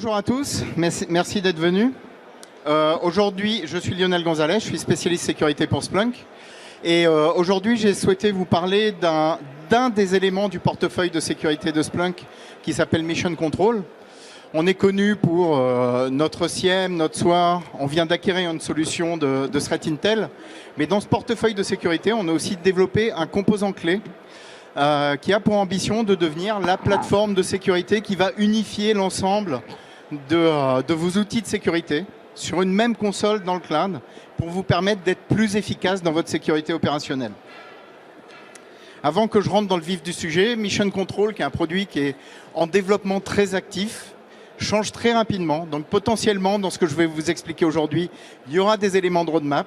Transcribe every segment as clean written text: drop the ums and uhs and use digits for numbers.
Bonjour à tous, merci d'être venus. Aujourd'hui, je suis Lionel Gonzalez, je suis spécialiste sécurité pour Splunk. Et aujourd'hui, j'ai souhaité vous parler d'un des éléments du portefeuille de sécurité de Splunk qui s'appelle Mission Control. On est connu pour notre SIEM, notre SOAR. On vient d'acquérir une solution de Threat Intel. Mais dans ce portefeuille de sécurité, on a aussi développé un composant clé qui a pour ambition de devenir la plateforme de sécurité qui va unifier l'ensemble de vos outils de sécurité sur une même console dans le cloud pour vous permettre d'être plus efficace dans votre sécurité opérationnelle. Avant que je rentre dans le vif du sujet, Mission Control, qui est un produit qui est en développement très actif, change très rapidement. Donc potentiellement, dans ce que je vais vous expliquer aujourd'hui, il y aura des éléments de roadmap.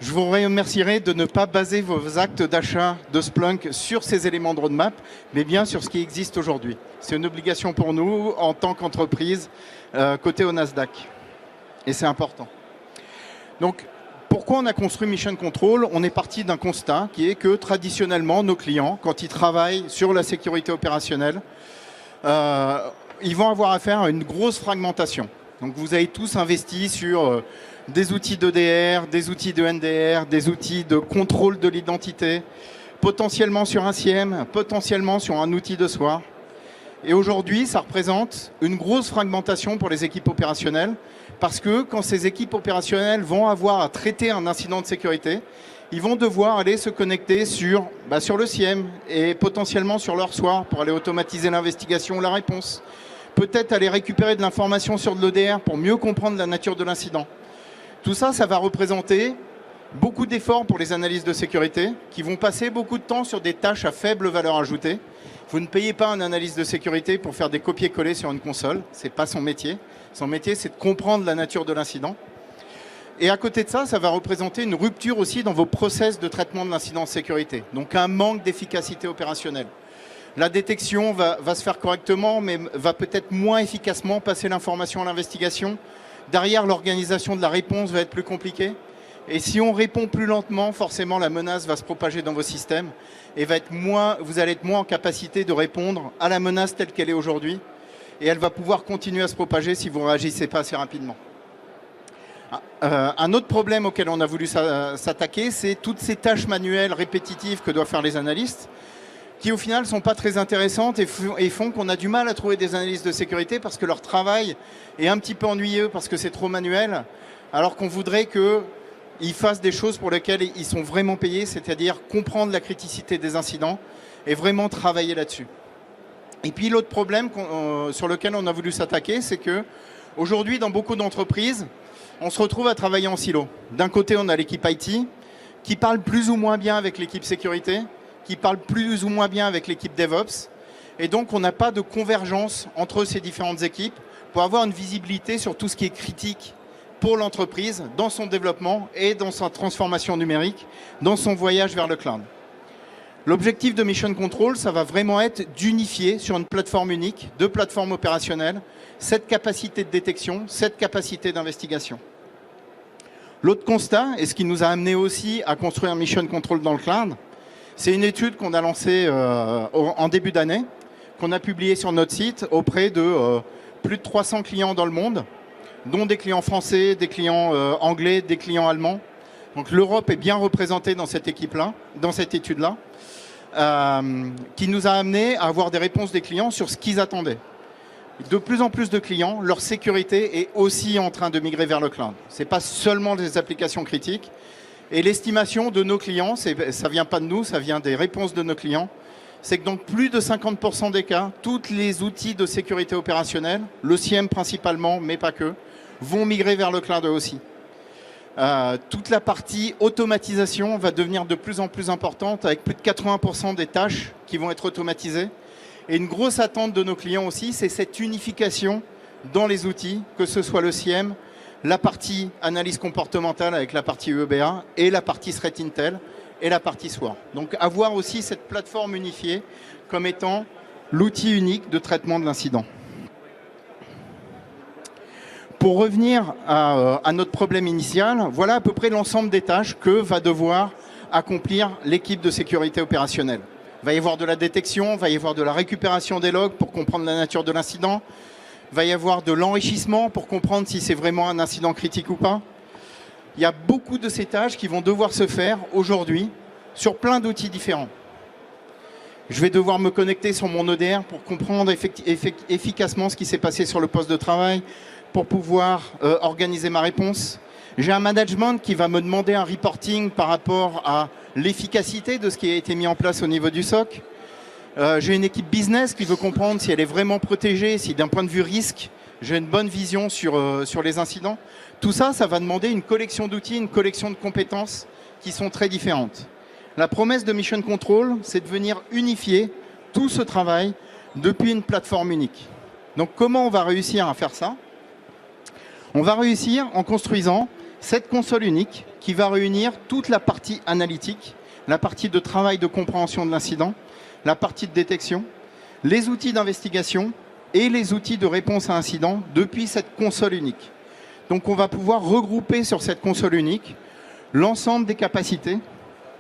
Je vous remercierai de ne pas baser vos actes d'achat de Splunk sur ces éléments de roadmap, mais bien sur ce qui existe aujourd'hui. C'est une obligation pour nous en tant qu'entreprise cotée au Nasdaq. Et c'est important. Donc, pourquoi on a construit Mission Control? On est parti d'un constat qui est que traditionnellement, nos clients, quand ils travaillent sur la sécurité opérationnelle, ils vont avoir affaire à une grosse fragmentation. Donc, vous avez tous investi sur des outils d'EDR, des outils de NDR, des outils de contrôle de l'identité, potentiellement sur un SIEM, potentiellement sur un outil de SOAR. Et aujourd'hui, ça représente une grosse fragmentation pour les équipes opérationnelles parce que quand ces équipes opérationnelles vont avoir à traiter un incident de sécurité, ils vont devoir aller se connecter sur le SIEM et potentiellement sur leur SOAR pour aller automatiser l'investigation ou la réponse. Peut-être aller récupérer de l'information sur de l'EDR pour mieux comprendre la nature de l'incident. Tout ça, ça va représenter beaucoup d'efforts pour les analystes de sécurité qui vont passer beaucoup de temps sur des tâches à faible valeur ajoutée. Vous ne payez pas un analyste de sécurité pour faire des copier-coller sur une console. Ce n'est pas son métier. Son métier, c'est de comprendre la nature de l'incident. Et à côté de ça, ça va représenter une rupture aussi dans vos process de traitement de l'incident de sécurité. Donc un manque d'efficacité opérationnelle. La détection va se faire correctement, mais va peut-être moins efficacement passer l'information à l'investigation. Derrière, l'organisation de la réponse va être plus compliquée. Et si on répond plus lentement, forcément, la menace va se propager dans vos systèmes et vous allez être moins en capacité de répondre à la menace telle qu'elle est aujourd'hui. Et elle va pouvoir continuer à se propager si vous ne réagissez pas assez rapidement. Un autre problème auquel on a voulu s'attaquer, c'est toutes ces tâches manuelles répétitives que doivent faire les analystes, qui au final ne sont pas très intéressantes et font qu'on a du mal à trouver des analystes de sécurité parce que leur travail est un petit peu ennuyeux parce que c'est trop manuel, alors qu'on voudrait qu'ils fassent des choses pour lesquelles ils sont vraiment payés, c'est-à-dire comprendre la criticité des incidents et vraiment travailler là-dessus. Et puis l'autre problème sur lequel on a voulu s'attaquer, c'est qu'aujourd'hui, dans beaucoup d'entreprises, on se retrouve à travailler en silo. D'un côté, on a l'équipe IT qui parle plus ou moins bien avec l'équipe sécurité, qui parle plus ou moins bien avec l'équipe DevOps. Et donc, on n'a pas de convergence entre ces différentes équipes pour avoir une visibilité sur tout ce qui est critique pour l'entreprise, dans son développement et dans sa transformation numérique, dans son voyage vers le cloud. L'objectif de Mission Control, ça va vraiment être d'unifier sur une plateforme unique, deux plateformes opérationnelles, cette capacité de détection, cette capacité d'investigation. L'autre constat, et ce qui nous a amené aussi à construire Mission Control dans le cloud, c'est une étude qu'on a lancée en début d'année, qu'on a publiée sur notre site auprès de plus de 300 clients dans le monde, dont des clients français, des clients anglais, des clients allemands. Donc l'Europe est bien représentée dans cette équipe-là, dans cette étude-là, qui nous a amené à avoir des réponses des clients sur ce qu'ils attendaient. De plus en plus de clients, leur sécurité est aussi en train de migrer vers le cloud. Ce n'est pas seulement des applications critiques. Et l'estimation de nos clients, ça ne vient pas de nous, ça vient des réponses de nos clients, c'est que dans plus de 50% des cas, tous les outils de sécurité opérationnelle, le SIEM principalement, mais pas que, vont migrer vers le cloud aussi. Toute la partie automatisation va devenir de plus en plus importante, avec plus de 80% des tâches qui vont être automatisées. Et une grosse attente de nos clients aussi, c'est cette unification dans les outils, que ce soit le SIEM, la partie analyse comportementale avec la partie EBA et la partie Threat Intel et la partie SOAR. Donc avoir aussi cette plateforme unifiée comme étant l'outil unique de traitement de l'incident. Pour revenir à notre problème initial, voilà à peu près l'ensemble des tâches que va devoir accomplir l'équipe de sécurité opérationnelle. Il va y avoir de la détection, il va y avoir de la récupération des logs pour comprendre la nature de l'incident. Il va y avoir de l'enrichissement pour comprendre si c'est vraiment un incident critique ou pas. Il y a beaucoup de ces tâches qui vont devoir se faire aujourd'hui sur plein d'outils différents. Je vais devoir me connecter sur mon EDR pour comprendre efficacement ce qui s'est passé sur le poste de travail, pour pouvoir organiser ma réponse. J'ai un management qui va me demander un reporting par rapport à l'efficacité de ce qui a été mis en place au niveau du SOC. J'ai une équipe business qui veut comprendre si elle est vraiment protégée, si d'un point de vue risque, j'ai une bonne vision sur les incidents. Tout ça, ça va demander une collection d'outils, une collection de compétences qui sont très différentes. La promesse de Mission Control, c'est de venir unifier tout ce travail depuis une plateforme unique. Donc comment on va réussir à faire ça? On va réussir en construisant cette console unique qui va réunir toute la partie analytique, la partie de travail de compréhension de l'incident, la partie de détection, les outils d'investigation et les outils de réponse à incident depuis cette console unique. Donc on va pouvoir regrouper sur cette console unique l'ensemble des capacités,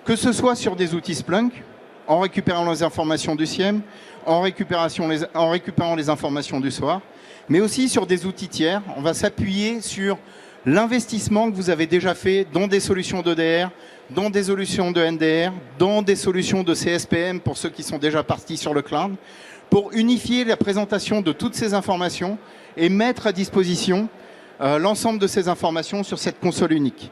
que ce soit sur des outils Splunk, en récupérant les informations du SIEM, en récupérant les informations du SOAR, mais aussi sur des outils tiers. On va s'appuyer sur l'investissement que vous avez déjà fait dans des solutions d'EDR, dans des solutions de NDR, dans des solutions de CSPM pour ceux qui sont déjà partis sur le cloud, pour unifier la présentation de toutes ces informations et mettre à disposition l'ensemble de ces informations sur cette console unique.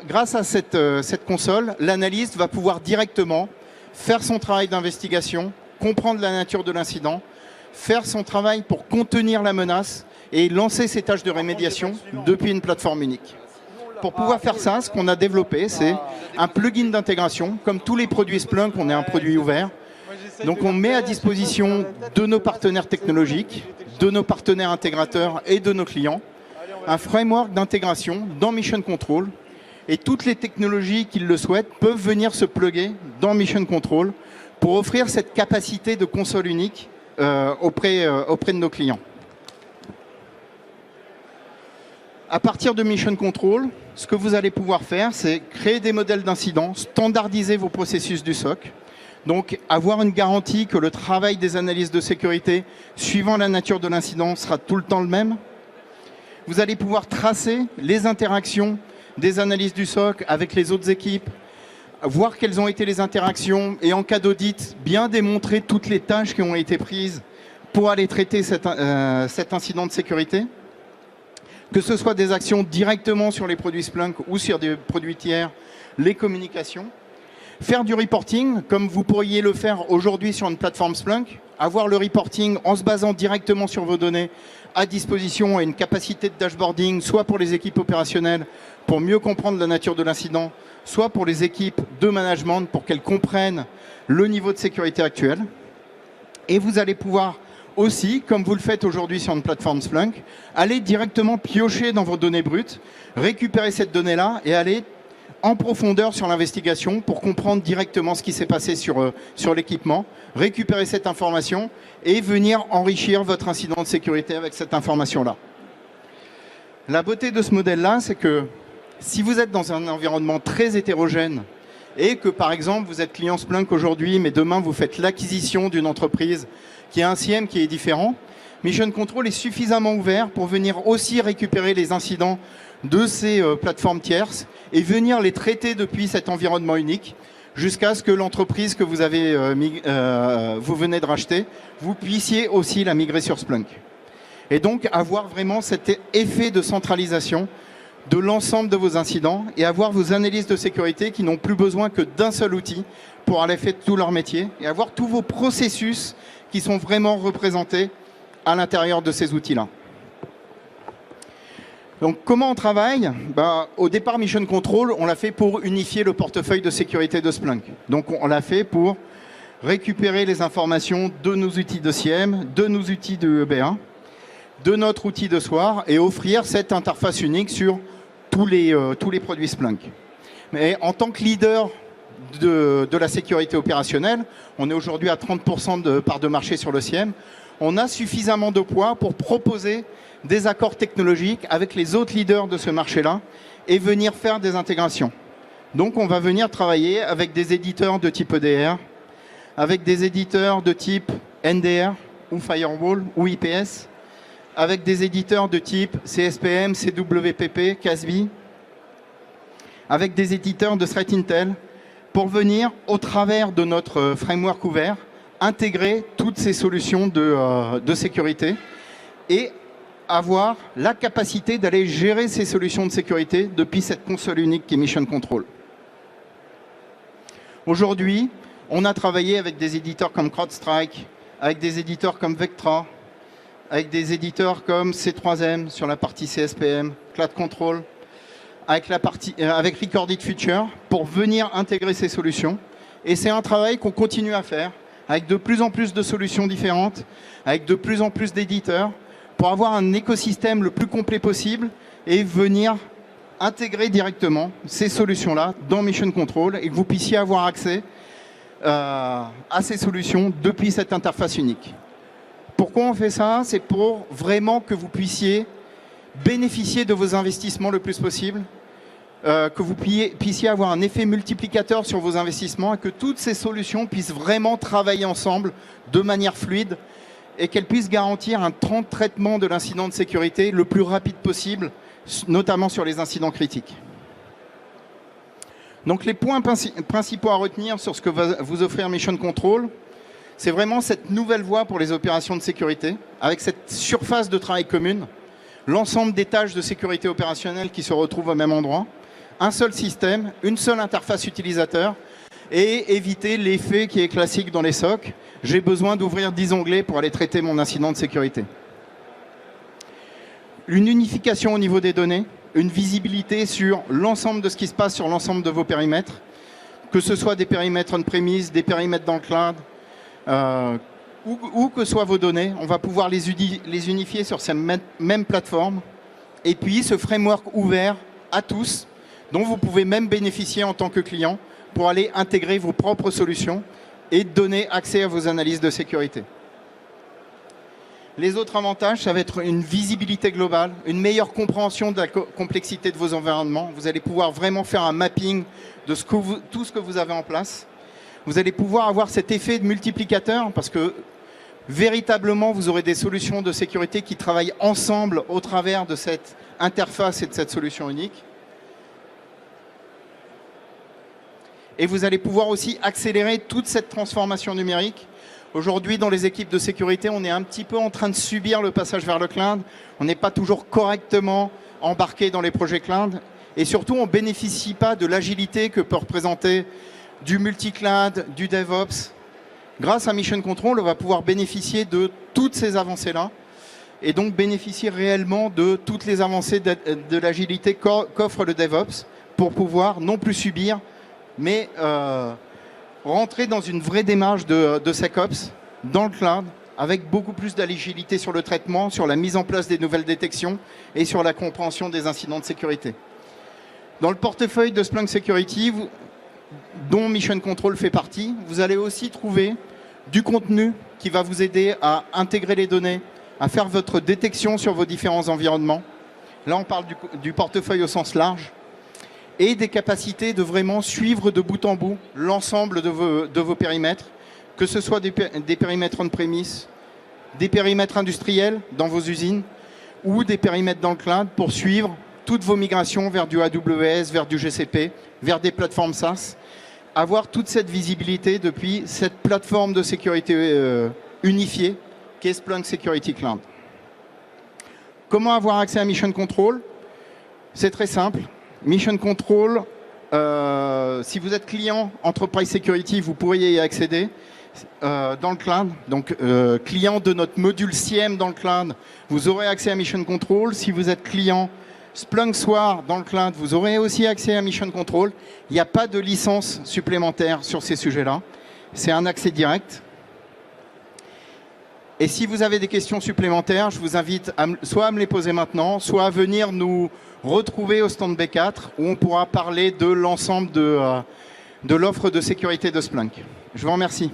Grâce à cette console, l'analyste va pouvoir directement faire son travail d'investigation, comprendre la nature de l'incident, faire son travail pour contenir la menace et lancer ses tâches de rémédiation depuis une plateforme unique. Pour pouvoir faire ça, ce qu'on a développé, c'est un plugin d'intégration. Comme tous les produits Splunk, on est un produit ouvert. Donc on met à disposition de nos partenaires technologiques, de nos partenaires intégrateurs et de nos clients un framework d'intégration dans Mission Control. Et toutes les technologies qui le souhaitent peuvent venir se plugger dans Mission Control pour offrir cette capacité de console unique auprès de nos clients. À partir de Mission Control, ce que vous allez pouvoir faire, c'est créer des modèles d'incidents, standardiser vos processus du SOC, donc avoir une garantie que le travail des analystes de sécurité, suivant la nature de l'incident, sera tout le temps le même. Vous allez pouvoir tracer les interactions des analystes du SOC avec les autres équipes, voir quelles ont été les interactions et en cas d'audit, bien démontrer toutes les tâches qui ont été prises pour aller traiter cet incident de sécurité. Que ce soit des actions directement sur les produits Splunk ou sur des produits tiers, les communications. Faire du reporting, comme vous pourriez le faire aujourd'hui sur une plateforme Splunk, avoir le reporting en se basant directement sur vos données à disposition et une capacité de dashboarding, soit pour les équipes opérationnelles pour mieux comprendre la nature de l'incident, soit pour les équipes de management pour qu'elles comprennent le niveau de sécurité actuel. Et vous allez pouvoir aussi, comme vous le faites aujourd'hui sur une plateforme Splunk, aller directement piocher dans vos données brutes, récupérer cette donnée-là et aller en profondeur sur l'investigation pour comprendre directement ce qui s'est passé sur l'équipement, récupérer cette information et venir enrichir votre incident de sécurité avec cette information-là. La beauté de ce modèle-là, c'est que si vous êtes dans un environnement très hétérogène et que, par exemple, vous êtes client Splunk aujourd'hui, mais demain, vous faites l'acquisition d'une entreprise qui a un SIEM qui est différent, Mission Control est suffisamment ouvert pour venir aussi récupérer les incidents de ces plateformes tierces et venir les traiter depuis cet environnement unique jusqu'à ce que l'entreprise que vous venez de racheter, vous puissiez aussi la migrer sur Splunk. Et donc avoir vraiment cet effet de centralisation de l'ensemble de vos incidents et avoir vos analystes de sécurité qui n'ont plus besoin que d'un seul outil pour aller faire tout leur métier et avoir tous vos processus qui sont vraiment représentés à l'intérieur de ces outils-là. Donc comment on travaille? Au départ, Mission Control, on l'a fait pour unifier le portefeuille de sécurité de Splunk. Donc on l'a fait pour récupérer les informations de nos outils de SIEM, de nos outils de EBA, de notre outil de SOAR et offrir cette interface unique sur tous les produits Splunk. Mais en tant que leader de la sécurité opérationnelle, on est aujourd'hui à 30% de part de marché sur le SIEM, on a suffisamment de poids pour proposer des accords technologiques avec les autres leaders de ce marché-là et venir faire des intégrations. Donc on va venir travailler avec des éditeurs de type EDR, avec des éditeurs de type NDR, ou Firewall ou IPS, avec des éditeurs de type CSPM, CWPP, CASB, avec des éditeurs de Threat Intel, pour venir, au travers de notre framework ouvert, intégrer toutes ces solutions de sécurité et avoir la capacité d'aller gérer ces solutions de sécurité depuis cette console unique qui est Mission Control. Aujourd'hui, on a travaillé avec des éditeurs comme CrowdStrike, avec des éditeurs comme Vectra, avec des éditeurs comme C3M sur la partie CSPM, Cloud Control, avec Recorded Future pour venir intégrer ces solutions. Et c'est un travail qu'on continue à faire avec de plus en plus de solutions différentes, avec de plus en plus d'éditeurs, pour avoir un écosystème le plus complet possible et venir intégrer directement ces solutions-là dans Mission Control et que vous puissiez avoir accès à ces solutions depuis cette interface unique. Pourquoi on fait ça? C'est pour vraiment que vous puissiez bénéficier de vos investissements le plus possible, que vous puissiez avoir un effet multiplicateur sur vos investissements et que toutes ces solutions puissent vraiment travailler ensemble de manière fluide et qu'elles puissent garantir un temps de traitement de l'incident de sécurité le plus rapide possible, notamment sur les incidents critiques. Donc les points principaux à retenir sur ce que va vous offrir Mission Control, c'est vraiment cette nouvelle voie pour les opérations de sécurité, avec cette surface de travail commune, l'ensemble des tâches de sécurité opérationnelle qui se retrouvent au même endroit, un seul système, une seule interface utilisateur, et éviter l'effet qui est classique dans les SOC. J'ai besoin d'ouvrir 10 onglets pour aller traiter mon incident de sécurité. Une unification au niveau des données, une visibilité sur l'ensemble de ce qui se passe sur l'ensemble de vos périmètres, que ce soit des périmètres on-premise, des périmètres dans le cloud, où que soient vos données, on va pouvoir les unifier sur cette même plateforme. Et puis ce framework ouvert à tous, dont vous pouvez même bénéficier en tant que client pour aller intégrer vos propres solutions et donner accès à vos analyses de sécurité. Les autres avantages, ça va être une visibilité globale, une meilleure compréhension de la complexité de vos environnements. Vous allez pouvoir vraiment faire un mapping de tout ce que vous avez en place. Vous allez pouvoir avoir cet effet de multiplicateur parce que véritablement, vous aurez des solutions de sécurité qui travaillent ensemble au travers de cette interface et de cette solution unique. Et vous allez pouvoir aussi accélérer toute cette transformation numérique. Aujourd'hui, dans les équipes de sécurité, on est un petit peu en train de subir le passage vers le cloud. On n'est pas toujours correctement embarqué dans les projets cloud. Et surtout, on ne bénéficie pas de l'agilité que peut représenter du multi-cloud, du DevOps. Grâce à Mission Control, on va pouvoir bénéficier de toutes ces avancées-là et donc bénéficier réellement de toutes les avancées de l'agilité qu'offre le DevOps pour pouvoir non plus subir, mais rentrer dans une vraie démarche de SecOps dans le cloud avec beaucoup plus d'agilité sur le traitement, sur la mise en place des nouvelles détections et sur la compréhension des incidents de sécurité. Dans le portefeuille de Splunk Security, dont Mission Control fait partie, vous allez aussi trouver du contenu qui va vous aider à intégrer les données, à faire votre détection sur vos différents environnements. Là, on parle du portefeuille au sens large et des capacités de vraiment suivre de bout en bout l'ensemble de vos périmètres, que ce soit des périmètres on-premise, des périmètres industriels dans vos usines ou des périmètres dans le cloud pour suivre toutes vos migrations vers du AWS, vers du GCP, vers des plateformes SaaS, avoir toute cette visibilité depuis cette plateforme de sécurité unifiée qu'est Splunk Security Cloud. Comment avoir accès à Mission Control? C'est très simple. Mission Control, si vous êtes client Enterprise Security, vous pourriez y accéder dans le cloud. Donc, client de notre module SIEM dans le cloud, vous aurez accès à Mission Control. Si vous êtes client Splunk Soar dans le cloud, vous aurez aussi accès à Mission Control. Il n'y a pas de licence supplémentaire sur ces sujets-là. C'est un accès direct. Et si vous avez des questions supplémentaires, je vous invite soit à me les poser maintenant, soit à venir nous retrouver au stand B4 où on pourra parler de l'ensemble de l'offre de sécurité de Splunk. Je vous remercie.